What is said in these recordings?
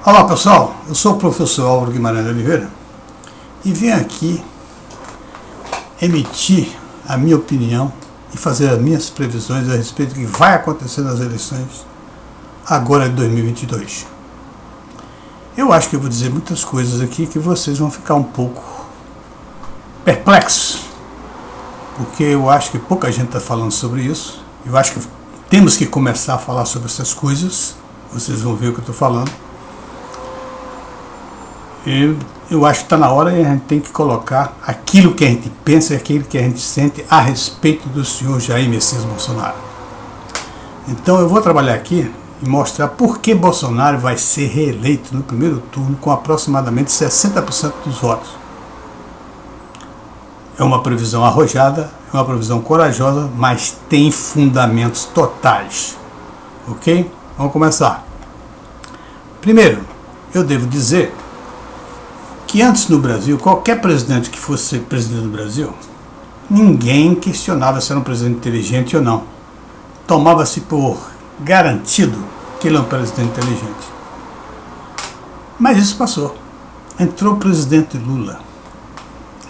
Olá pessoal, eu sou o professor Álvaro Guimarães de Oliveira e venho aqui emitir a minha opinião e fazer as minhas previsões a respeito do que vai acontecer nas eleições agora de 2022. Eu acho que eu vou dizer muitas coisas aqui que vocês vão ficar um pouco perplexos, porque eu acho que pouca gente está falando sobre isso. Eu acho que temos que começar a falar sobre essas coisas, vocês vão ver o que eu estou falando. Eu acho que está na hora e a gente tem que colocar aquilo que a gente pensa e aquilo que a gente sente a respeito do senhor Jair Messias Bolsonaro. Então eu vou trabalhar aqui e mostrar por que Bolsonaro vai ser reeleito no primeiro turno com aproximadamente 60% dos votos. É uma previsão arrojada, é uma previsão corajosa, mas tem fundamentos totais. Ok? Vamos começar. Primeiro, eu devo dizer que antes no Brasil, qualquer presidente que fosse ser presidente do Brasil, ninguém questionava se era um presidente inteligente ou não. Tomava-se por garantido que ele é um presidente inteligente. Mas isso passou. Entrou o presidente Lula,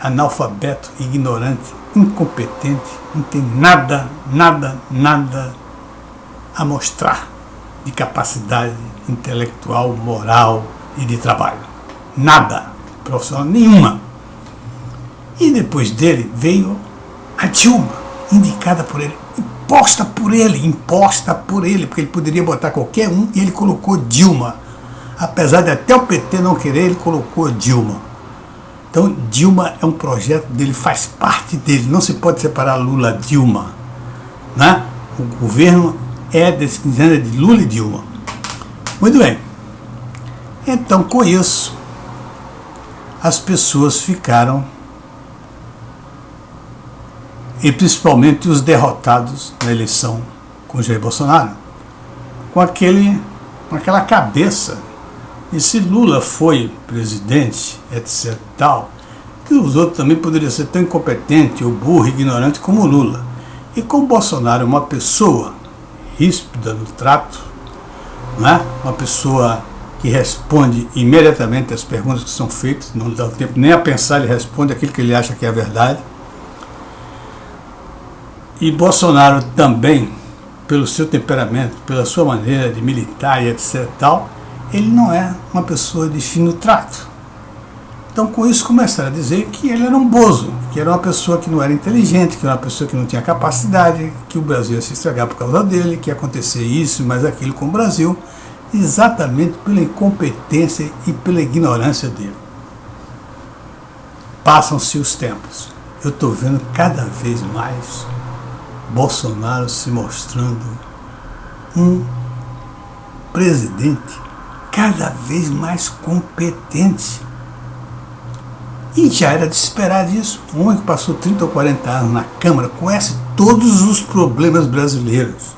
analfabeto, ignorante, incompetente, não tem nada a mostrar de capacidade intelectual, moral e de trabalho. Nada. Profissional nenhuma. E depois dele veio a Dilma, indicada por ele, imposta por ele, porque ele poderia botar qualquer um e ele colocou Dilma. Apesar de até o PT não querer, ele colocou Dilma. Então Dilma é um projeto dele, faz parte dele, não se pode separar Lula-Dilma, né? O governo é de Lula e Dilma. Muito bem. Então com isso as pessoas ficaram, e principalmente os derrotados na eleição com Jair Bolsonaro, com aquela cabeça, e se Lula foi presidente, etc. tal, que os outros também poderiam ser tão incompetentes, ou burro, ignorante como Lula. E como Bolsonaro é uma pessoa ríspida no trato, né? Uma pessoa que responde imediatamente às perguntas que são feitas, não dá tempo nem a pensar, ele responde aquilo que ele acha que é a verdade. E Bolsonaro também, pelo seu temperamento, pela sua maneira de militar e etc. tal, ele não é uma pessoa de fino trato. Então com isso começaram a dizer que ele era um bozo, que era uma pessoa que não era inteligente, que era uma pessoa que não tinha capacidade, que o Brasil ia se estragar por causa dele, que ia acontecer isso, mas aquilo com o Brasil, exatamente pela incompetência e pela ignorância dele. Passam-se os tempos. Eu estou vendo cada vez mais Bolsonaro se mostrando um presidente cada vez mais competente. E já era de esperar disso. Um homem que passou 30 ou 40 anos na Câmara conhece todos os problemas brasileiros.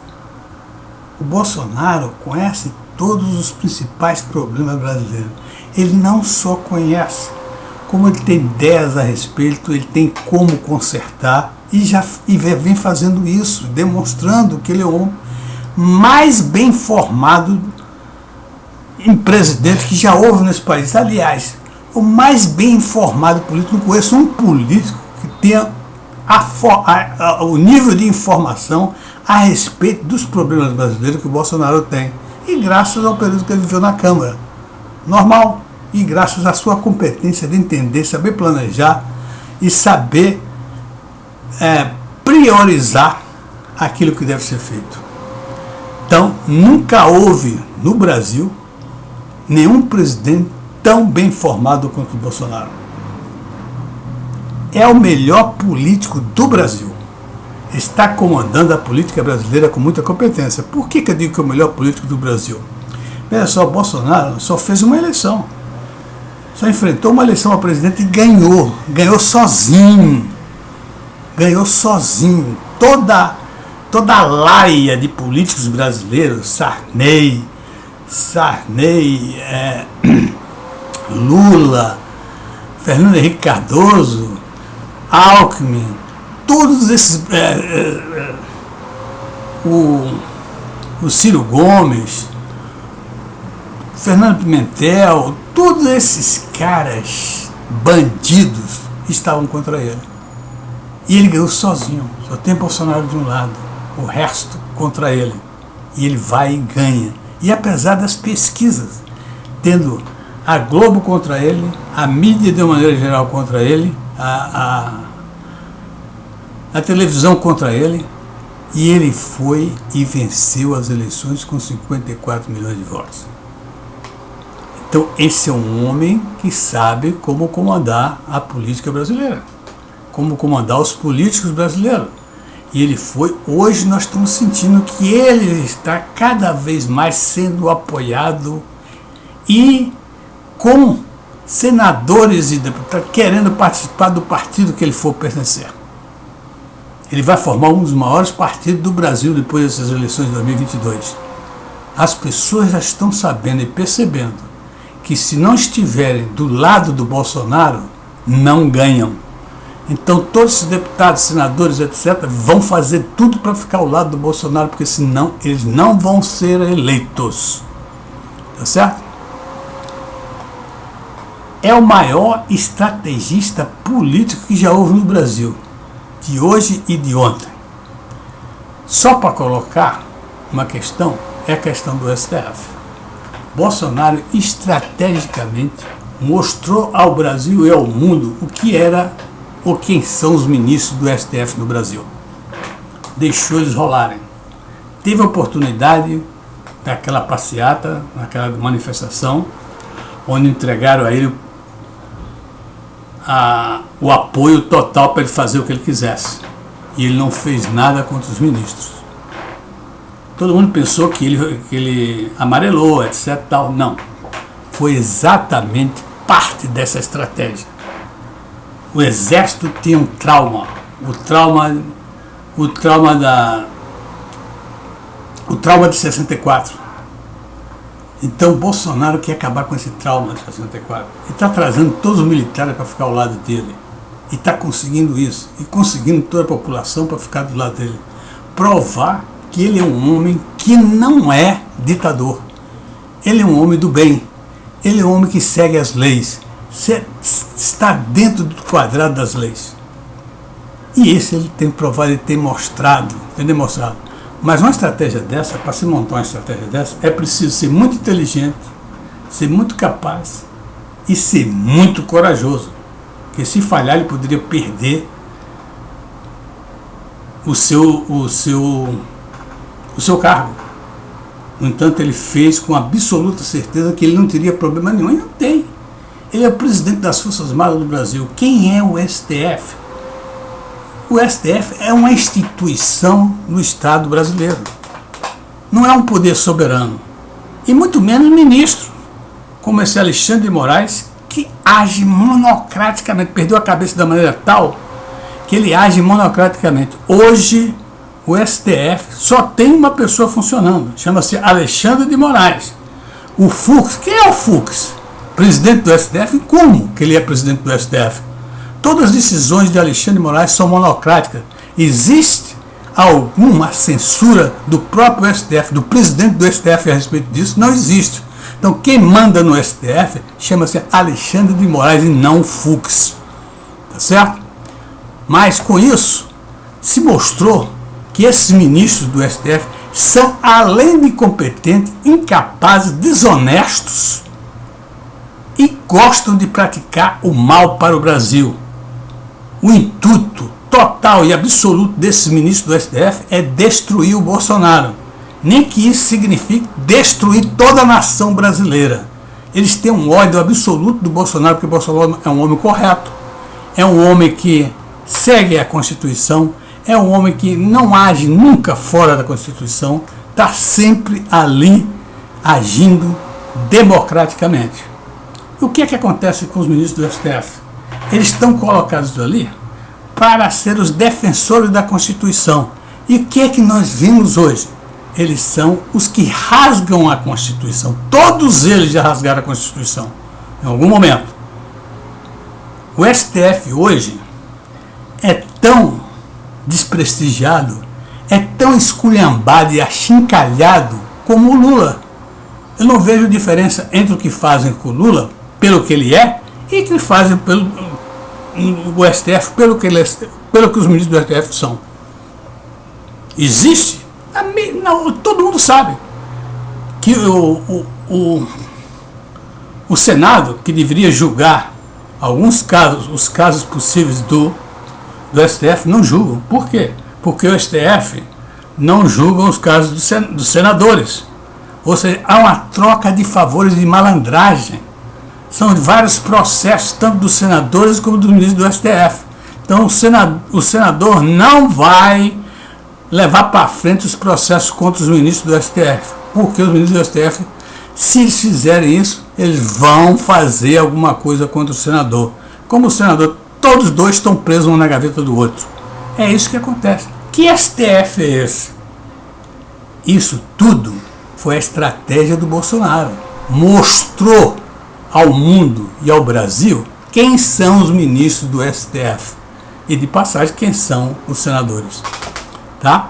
O Bolsonaro conhece todos os principais problemas brasileiros. Ele não só conhece, como ele tem ideias a respeito, ele tem como consertar e vem fazendo isso, demonstrando que ele é o homem mais bem formado em presidente que já houve nesse país. Aliás, o mais bem informado político. Não conheço um político que tenha o nível de informação a respeito dos problemas brasileiros que o Bolsonaro tem. E graças ao período que ele viveu na Câmara. Normal. E graças à sua competência de entender, saber planejar e saber priorizar aquilo que deve ser feito. Então, nunca houve no Brasil nenhum presidente tão bem formado quanto o Bolsonaro. É o melhor político do Brasil. Está comandando a política brasileira com muita competência. Por que eu digo que é o melhor político do Brasil? Veja só, Bolsonaro só fez uma eleição. Só enfrentou uma eleição a presidente e ganhou. Ganhou sozinho. Ganhou sozinho. Toda a laia de políticos brasileiros, Sarney, Lula, Fernando Henrique Cardoso, Alckmin, todos esses, o Ciro Gomes, Fernando Pimentel, todos esses caras bandidos estavam contra ele. E ele ganhou sozinho, só tem Bolsonaro de um lado, o resto contra ele. E ele vai e ganha. E apesar das pesquisas, tendo a Globo contra ele, a mídia de uma maneira geral contra ele, a televisão contra ele, e ele foi e venceu as eleições com 54 milhões de votos. Então esse é um homem que sabe como comandar a política brasileira, como comandar os políticos brasileiros. E ele foi, hoje nós estamos sentindo que ele está cada vez mais sendo apoiado e com senadores e deputados querendo participar do partido que ele for pertencer. Ele vai formar um dos maiores partidos do Brasil depois dessas eleições de 2022. As pessoas já estão sabendo e percebendo que se não estiverem do lado do Bolsonaro, não ganham. Então todos os deputados, senadores, etc., vão fazer tudo para ficar ao lado do Bolsonaro, porque senão eles não vão ser eleitos. Tá certo? É o maior estrategista político que já houve no Brasil, de hoje e de ontem. Só para colocar uma questão, é a questão do STF. Bolsonaro estrategicamente mostrou ao Brasil e ao mundo o que era ou quem são os ministros do STF no Brasil. Deixou eles rolarem. Teve a oportunidade daquela passeata, naquela manifestação, onde entregaram a ele o apoio total para ele fazer o que ele quisesse. E ele não fez nada contra os ministros. Todo mundo pensou que ele amarelou, etc. Tal. Não. Foi exatamente parte dessa estratégia. O Exército tinha um trauma. O trauma de 64. Então Bolsonaro quer acabar com esse trauma de 64. Ele está trazendo todos os militares para ficar ao lado dele. E está conseguindo isso. E conseguindo toda a população para ficar do lado dele. Provar que ele é um homem que não é ditador. Ele é um homem do bem. Ele é um homem que segue as leis. Está dentro do quadrado das leis. E esse ele tem provado, ele tem mostrado, tem demonstrado. Mas uma estratégia dessa, para se montar uma estratégia dessa, é preciso ser muito inteligente, ser muito capaz e ser muito corajoso. Porque se falhar, ele poderia perder o seu cargo. No entanto, ele fez com absoluta certeza que ele não teria problema nenhum. E não tem. Ele é o presidente das Forças Armadas do Brasil. Quem é o STF? O STF é uma instituição no Estado brasileiro. Não é um poder soberano. E muito menos ministro, como esse Alexandre de Moraes, que age monocraticamente. Perdeu a cabeça da maneira tal que ele age monocraticamente. Hoje, o STF só tem uma pessoa funcionando. Chama-se Alexandre de Moraes. O Fux, quem é o Fux? Presidente do STF? Como que ele é presidente do STF? Todas as decisões de Alexandre de Moraes são monocráticas. Existe alguma censura do próprio STF, do presidente do STF a respeito disso? Não existe. Então quem manda no STF chama-se Alexandre de Moraes e não Fux. Tá certo? Mas com isso se mostrou que esses ministros do STF são, além de incompetentes, incapazes, desonestos e gostam de praticar o mal para o Brasil. O intuito total e absoluto desses ministros do STF é destruir o Bolsonaro. Nem que isso signifique destruir toda a nação brasileira. Eles têm um ódio absoluto do Bolsonaro, porque o Bolsonaro é um homem correto, é um homem que segue a Constituição, é um homem que não age nunca fora da Constituição, está sempre ali agindo democraticamente. E o que é que acontece com os ministros do STF? Eles estão colocados ali para ser os defensores da Constituição. E o que é que nós vimos hoje? Eles são os que rasgam a Constituição. Todos eles já rasgaram a Constituição, em algum momento. O STF hoje é tão desprestigiado, é tão esculhambado e achincalhado como o Lula. Eu não vejo diferença entre o que fazem com o Lula, pelo que ele é, e o que fazem pelo o STF, pelo que os ministros do STF são. Existe? Não, todo mundo sabe que o Senado, que deveria julgar alguns casos, os casos possíveis do STF, não julgam. Por quê? Porque o STF não julga os casos dos senadores. Ou seja, há uma troca de favores de malandragem. São vários processos, tanto dos senadores como dos ministros do STF. Então o senador não vai levar para frente os processos contra os ministros do STF. Porque os ministros do STF, se eles fizerem isso, eles vão fazer alguma coisa contra o senador. Como o senador, todos dois estão presos um na gaveta do outro. É isso que acontece. Que STF é esse? Isso tudo foi a estratégia do Bolsonaro. Mostrou ao mundo e ao Brasil quem são os ministros do STF. E de passagem, quem são os senadores. Tá?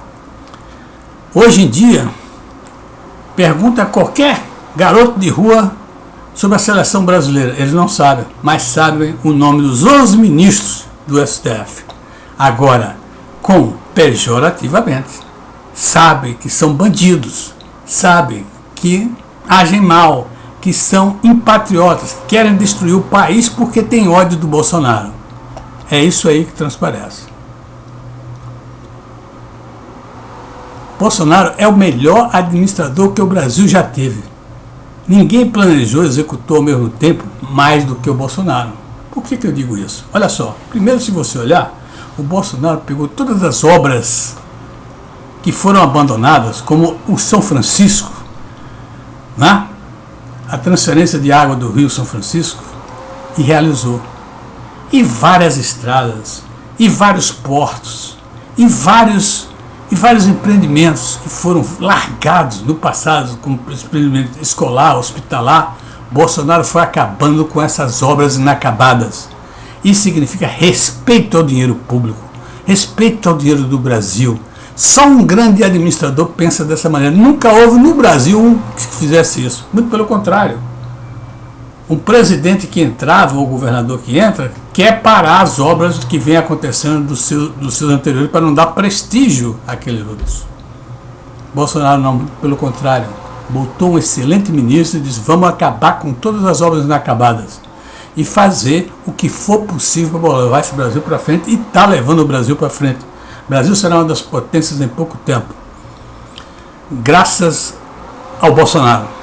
Hoje em dia, pergunta a qualquer garoto de rua sobre a seleção brasileira. Eles não sabem, mas sabem o nome dos 11 ministros do STF. Agora, com pejorativamente. Sabem que são bandidos, sabem que agem mal, que são impatriotas, que querem destruir o país porque tem ódio do Bolsonaro. É isso aí que transparece. Bolsonaro é o melhor administrador que o Brasil já teve. Ninguém planejou e executou ao mesmo tempo mais do que o Bolsonaro. Por que eu digo isso? Olha só, primeiro, se você olhar, o Bolsonaro pegou todas as obras que foram abandonadas, como o São Francisco, né? A transferência de água do Rio São Francisco, e realizou. E várias estradas, e vários portos, e vários empreendimentos que foram largados no passado, como empreendimento escolar, hospitalar. Bolsonaro foi acabando com essas obras inacabadas. Isso significa respeito ao dinheiro público, respeito ao dinheiro do Brasil. Só um grande administrador pensa dessa maneira. Nunca houve no Brasil um que fizesse isso. Muito pelo contrário. Um presidente que entrava, ou governador que entra, quer parar as obras que vem acontecendo dos seus anteriores para não dar prestígio àqueles outros. Bolsonaro não, muito pelo contrário. Botou um excelente ministro e disse: vamos acabar com todas as obras inacabadas e fazer o que for possível para levar esse Brasil para frente, e está levando o Brasil para frente. O Brasil será uma das potências em pouco tempo, graças ao Bolsonaro.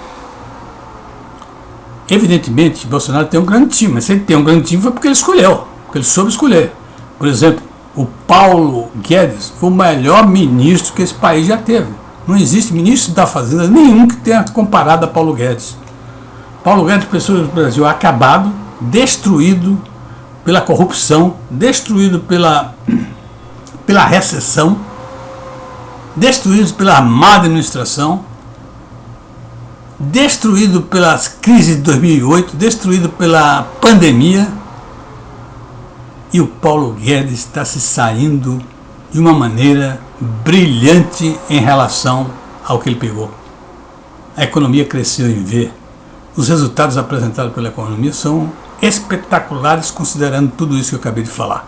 Evidentemente, Bolsonaro tem um grande time, mas se ele tem um grande time foi porque ele escolheu, porque ele soube escolher. Por exemplo, o Paulo Guedes foi o melhor ministro que esse país já teve. Não existe ministro da Fazenda nenhum que tenha comparado a Paulo Guedes. Paulo Guedes, pessoas do Brasil, acabado, destruído pela corrupção, destruído pela recessão, destruído pela má administração, destruído pelas crises de 2008, destruído pela pandemia. E o Paulo Guedes está se saindo de uma maneira brilhante em relação ao que ele pegou. A economia cresceu em V. Os resultados apresentados pela economia são espetaculares, considerando tudo isso que eu acabei de falar.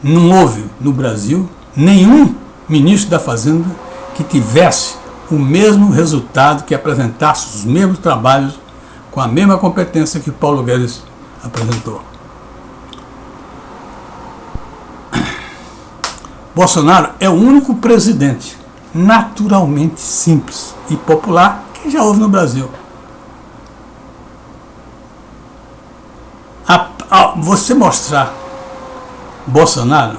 Não houve no Brasil nenhum ministro da Fazenda que tivesse o mesmo resultado, que apresentasse os mesmos trabalhos com a mesma competência que Paulo Guedes apresentou. Bolsonaro é o único presidente naturalmente simples e popular que já houve no Brasil. Você mostrar Bolsonaro,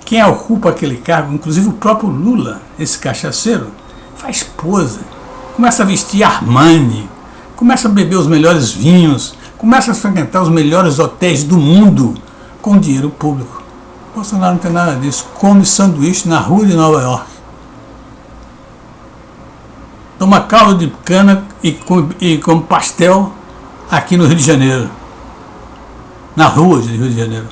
quem ocupa aquele cargo, inclusive o próprio Lula, esse cachaceiro, faz pose, começa a vestir Armani, começa a beber os melhores vinhos, começa a frequentar os melhores hotéis do mundo com dinheiro público. Bolsonaro não tem nada disso, come sanduíche na rua de Nova York, toma caldo de cana e come pastel aqui no Rio de Janeiro, na rua de Rio de Janeiro.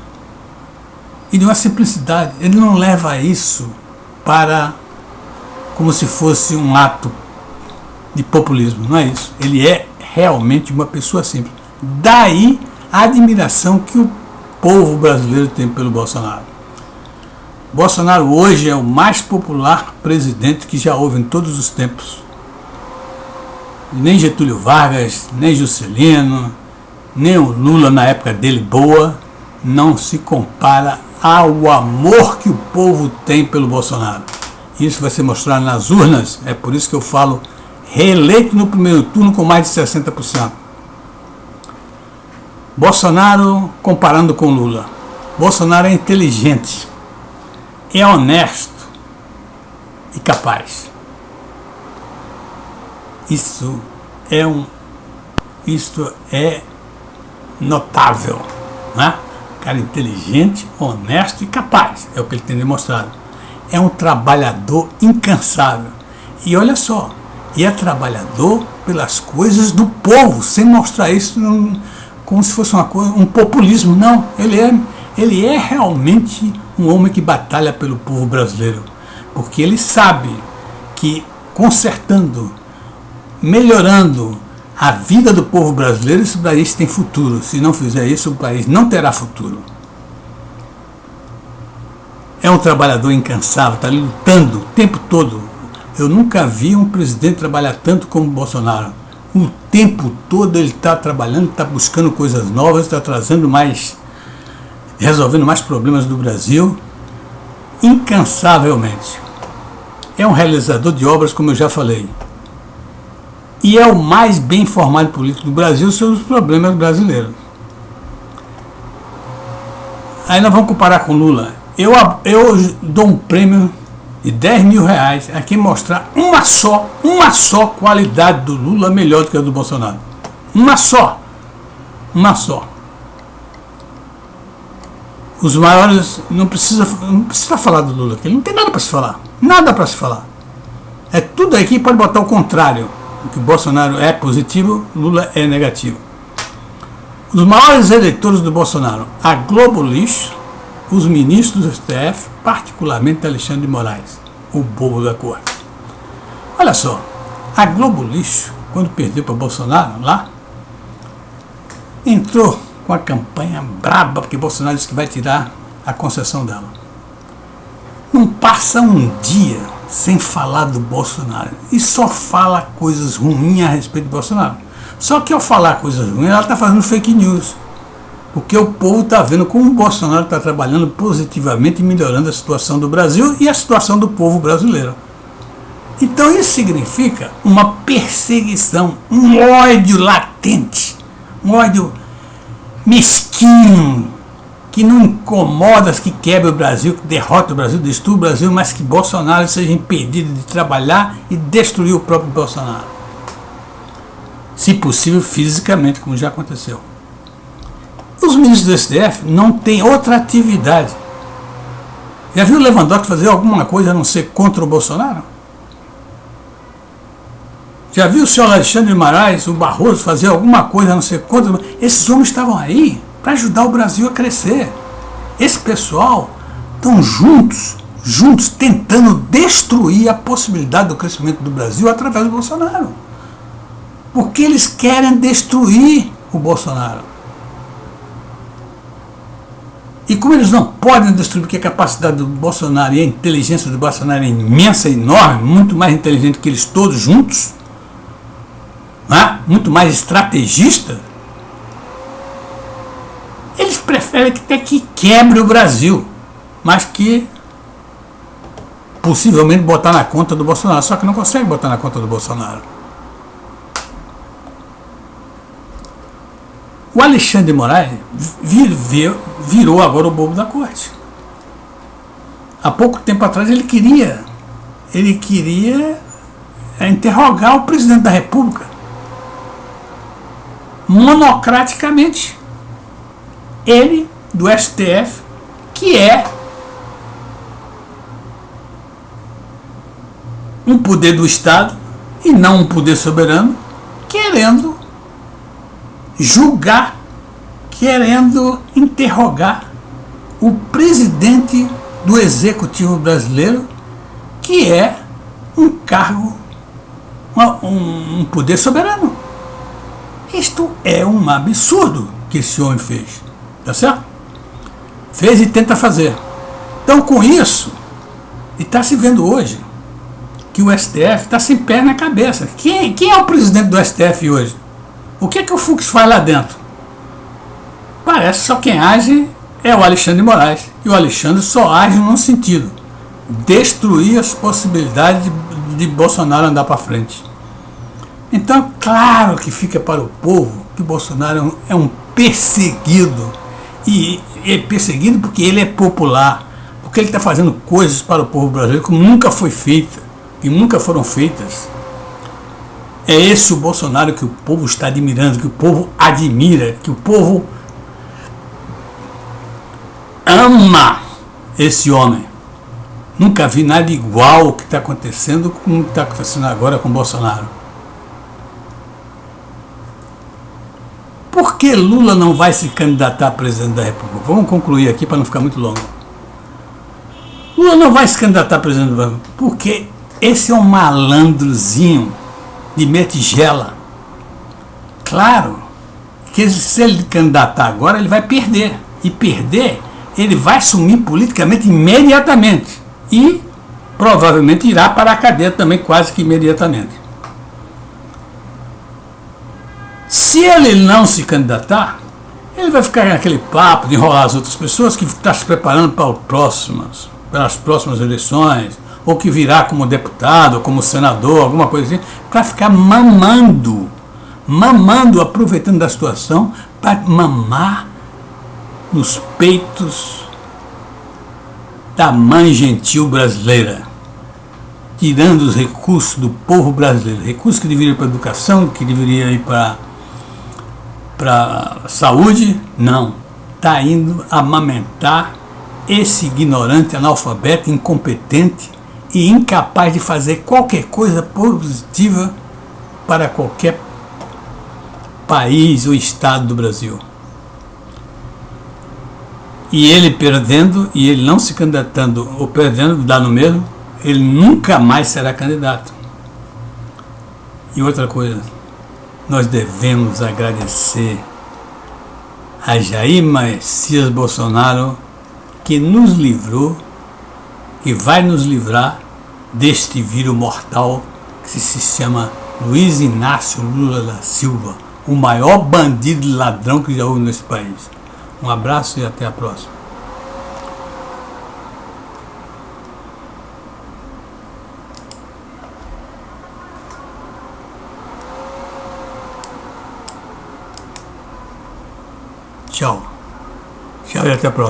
E de uma simplicidade, ele não leva isso para como se fosse um ato de populismo, não é isso. Ele é realmente uma pessoa simples. Daí a admiração que o povo brasileiro tem pelo Bolsonaro. Bolsonaro hoje é o mais popular presidente que já houve em todos os tempos. Nem Getúlio Vargas, nem Juscelino, nem o Lula na época dele boa, não se compara ao amor que o povo tem pelo Bolsonaro. Isso vai ser mostrado nas urnas, é por isso que eu falo reeleito no primeiro turno com mais de 60%. Bolsonaro comparando com Lula. Bolsonaro é inteligente, é honesto e capaz. Isso é notável, né? Cara inteligente, honesto e capaz, é o que ele tem demonstrado. É um trabalhador incansável. E olha só, e é trabalhador pelas coisas do povo, sem mostrar isso como se fosse uma coisa, um populismo. Não, ele é realmente um homem que batalha pelo povo brasileiro, porque ele sabe que consertando, melhorando a vida do povo brasileiro, esse país tem futuro. Se não fizer isso, o país não terá futuro. É um trabalhador incansável, está ali lutando o tempo todo. Eu nunca vi um presidente trabalhar tanto como o Bolsonaro. O tempo todo ele está trabalhando, está buscando coisas novas, está trazendo mais, resolvendo mais problemas do Brasil, incansavelmente. É um realizador de obras, como eu já falei. E é o mais bem informado político do Brasil sobre os problemas brasileiros. Aí nós vamos comparar com Lula. Eu dou um prêmio de 10 mil reais a quem mostrar uma só qualidade do Lula melhor do que a do Bolsonaro. Uma só. Os maiores, não precisa falar do Lula, porque ele não tem nada para se falar. Nada para se falar. É tudo aqui, pode botar o contrário. O que Bolsonaro é positivo, Lula é negativo. Os maiores eleitores do Bolsonaro, a Globo Lixo, os ministros do STF, particularmente Alexandre de Moraes, o bobo da corte. Olha só, a Globo Lixo, quando perdeu para Bolsonaro lá, entrou com a campanha braba, porque Bolsonaro disse que vai tirar a concessão dela. Não passa um dia sem falar do Bolsonaro, e só fala coisas ruins a respeito do Bolsonaro. Só que ao falar coisas ruins, ela está fazendo fake news, porque o povo está vendo como o Bolsonaro está trabalhando positivamente e melhorando a situação do Brasil e a situação do povo brasileiro. Então isso significa uma perseguição, um ódio latente, um ódio mesquinho, que não incomoda, que quebra o Brasil, que derrota o Brasil, destrua o Brasil, mas que Bolsonaro seja impedido de trabalhar e destruir o próprio Bolsonaro. Se possível, fisicamente, como já aconteceu. Os ministros do STF não têm outra atividade. Já viu o Lewandowski fazer alguma coisa a não ser contra o Bolsonaro? Já viu o senhor Alexandre de Moraes, o Barroso, fazer alguma coisa a não ser contra o Bolsonaro? Esses homens estavam aí para ajudar o Brasil a crescer. Esse pessoal estão juntos, tentando destruir a possibilidade do crescimento do Brasil através do Bolsonaro. Porque eles querem destruir o Bolsonaro. E como eles não podem destruir, porque a capacidade do Bolsonaro e a inteligência do Bolsonaro é imensa, enorme, muito mais inteligente que eles todos juntos, né? Muito mais estrategista, eles preferem até que quebre o Brasil, mas que possivelmente botar na conta do Bolsonaro. Só que não consegue botar na conta do Bolsonaro. O Alexandre de Moraes virou agora o bobo da corte. Há pouco tempo atrás ele queria interrogar o presidente da República monocraticamente. Ele, do STF, que é um poder do Estado e não um poder soberano, querendo julgar, querendo interrogar o presidente do Executivo brasileiro, que é um cargo um poder soberano. Isto é um absurdo que esse homem fez, tá certo? Fez e tenta fazer. Então, com isso, e está se vendo hoje que o STF está sem pé na cabeça. Quem é o presidente do STF hoje? O que é que o Fux faz lá dentro? Parece que só quem age é o Alexandre de Moraes. E o Alexandre só age num sentido: destruir as possibilidades de Bolsonaro andar para frente. Então, claro que fica para o povo que o Bolsonaro é um perseguido. E é perseguido porque ele é popular, porque ele está fazendo coisas para o povo brasileiro que nunca foi feita, que nunca foram feitas. É esse o Bolsonaro que o povo está admirando, que o povo admira, que o povo ama esse homem. Nunca vi nada igual o que está acontecendo como está acontecendo agora com o Bolsonaro. Por que Lula não vai se candidatar a presidente da República? Vamos concluir aqui para não ficar muito longo. Lula não vai se candidatar a presidente da República porque esse é um malandrozinho de meia tigela. Claro que se ele candidatar agora, ele vai perder. E perder, ele vai sumir politicamente imediatamente. E provavelmente irá para a cadeia também quase que imediatamente. Se ele não se candidatar, ele vai ficar naquele papo de enrolar as outras pessoas que está se preparando para as próximas eleições, ou que virá como deputado, ou como senador, alguma coisa assim, para ficar mamando, aproveitando da situação, para mamar nos peitos da mãe gentil brasileira, tirando os recursos do povo brasileiro, recursos que deveriam ir para a educação, que deveriam ir para saúde. Não, está indo amamentar esse ignorante, analfabeto, incompetente e incapaz de fazer qualquer coisa positiva para qualquer país ou estado do Brasil. E ele perdendo, e ele não se candidatando ou perdendo, dá no mesmo, ele nunca mais será candidato. E outra coisa, nós devemos agradecer a Jair Messias Bolsonaro, que nos livrou, que vai nos livrar deste vírus mortal que se chama Luiz Inácio Lula da Silva, o maior bandido e ladrão que já houve nesse país. Um abraço e até a próxima. Tchau. Tchau e até a próxima.